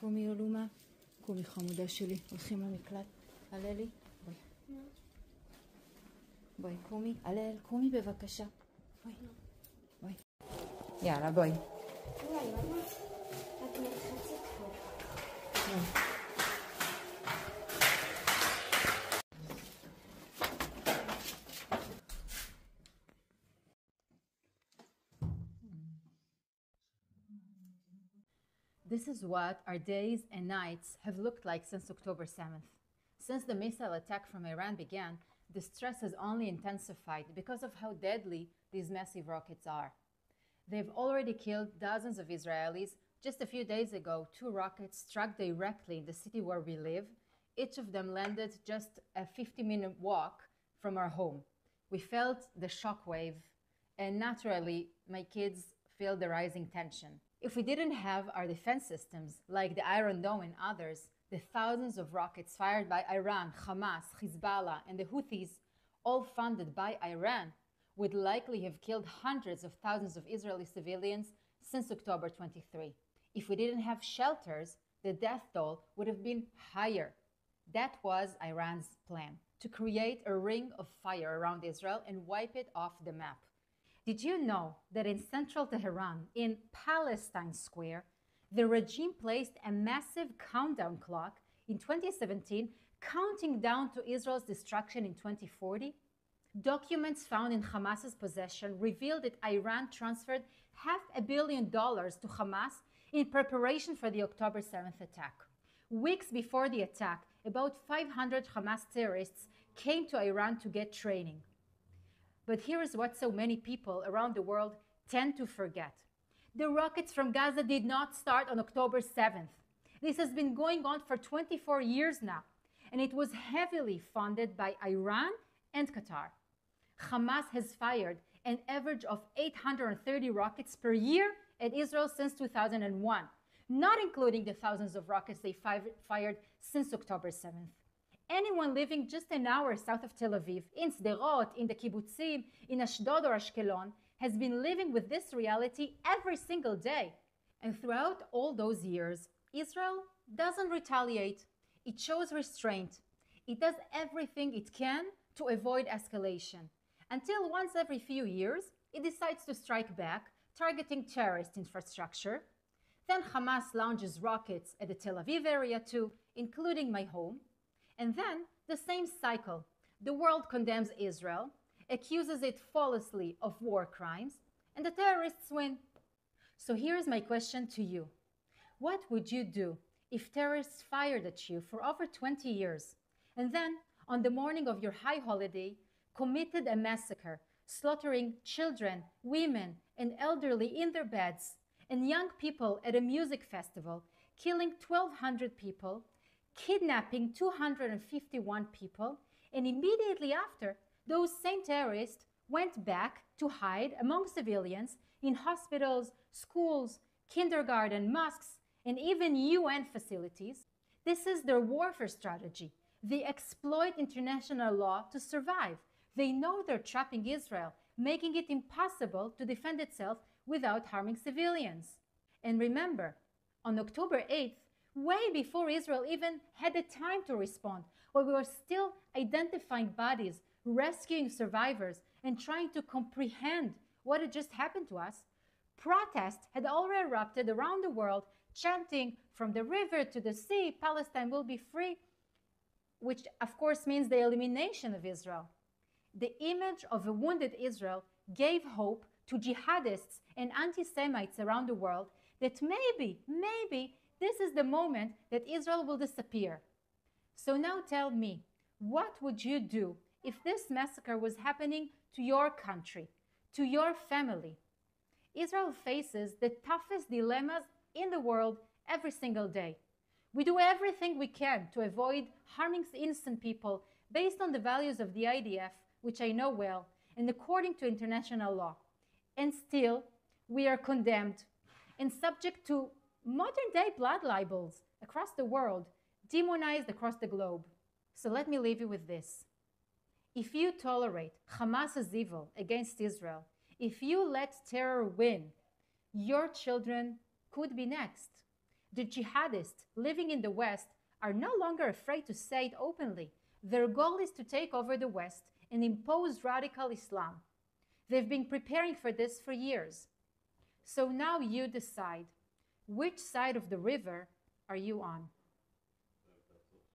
קומי אולומה, קומי חמודה שלי, הולכים למקלט. הללי, בואי. בואי, קומי, הלל, קומי בבקשה. בואי, בואי. יאללה, בואי. This is what our days and nights have looked like since October 7th. Since the missile attack from Iran began, the stress has only intensified because of how deadly these massive rockets are. They've already killed dozens of Israelis. Just a few days ago, 2 rockets struck directly in the city where we live. Each of them landed just a 50-minute walk from our home. We felt the shockwave, and naturally, my kids feel the rising tension. If we didn't have our defense systems, like the Iron Dome and others, the thousands of rockets fired by Iran, Hamas, Hezbollah, and the Houthis, all funded by Iran, would likely have killed hundreds of thousands of Israeli civilians since October 23. If we didn't have shelters, the death toll would have been higher. That was Iran's plan, to create a ring of fire around Israel and wipe it off the map. Did you know that in central Tehran, in Palestine Square, the regime placed a massive countdown clock in 2017, counting down to Israel's destruction in 2040? Documents found in Hamas's possession revealed that Iran transferred $500 million to Hamas in preparation for the October 7th attack. Weeks before the attack, about 500 Hamas terrorists came to Iran to get training. But here is what so many people around the world tend to forget. The rockets from Gaza did not start on October 7th. This has been going on for 24 years now, and it was heavily funded by Iran and Qatar. Hamas has fired an average of 830 rockets per year at Israel since 2001, not including the thousands of rockets they fired since October 7th. Anyone living just an hour south of Tel Aviv, in Sderot, in the kibbutzim, in Ashdod or Ashkelon, has been living with this reality every single day. And throughout all those years, Israel doesn't retaliate. It shows restraint. It does everything it can to avoid escalation. Until once every few years, it decides to strike back, targeting terrorist infrastructure. Then Hamas launches rockets at the Tel Aviv area too, including my home. And then the same cycle. The world condemns Israel, accuses it falsely of war crimes, and the terrorists win. So here's my question to you. What would you do if terrorists fired at you for over 20 years, and then, on the morning of your high holiday, committed a massacre, slaughtering children, women, and elderly in their beds, and young people at a music festival, killing 1,200 people, kidnapping 251 people, and immediately after, those same terrorists went back to hide among civilians in hospitals, schools, kindergarten, mosques, and even UN facilities? This is their warfare strategy. They exploit international law to survive. They know they're trapping Israel, making it impossible to defend itself without harming civilians. And remember, on October 8th, way before Israel even had the time to respond, while we were still identifying bodies, rescuing survivors, and trying to comprehend what had just happened to us, protests had already erupted around the world, chanting, "From the river to the sea, Palestine will be free," which of course means the elimination of Israel. The image of a wounded Israel gave hope to jihadists and anti-Semites around the world that maybe this is the moment that Israel will disappear. So now tell me, what would you do if this massacre was happening to your country, to your family? Israel faces the toughest dilemmas in the world every single day. We do everything we can to avoid harming innocent people based on the values of the IDF, which I know well, and according to international law. And still, we are condemned and subject to modern-day blood libels across the world, demonized across the globe. So let me leave you with this. If you tolerate Hamas's evil against Israel, if you let terror win, your children could be next. The jihadists living in the West are no longer afraid to say it openly. Their goal is to take over the West and impose radical Islam. They've been preparing for this for years. So now you decide, which side of the river are you on?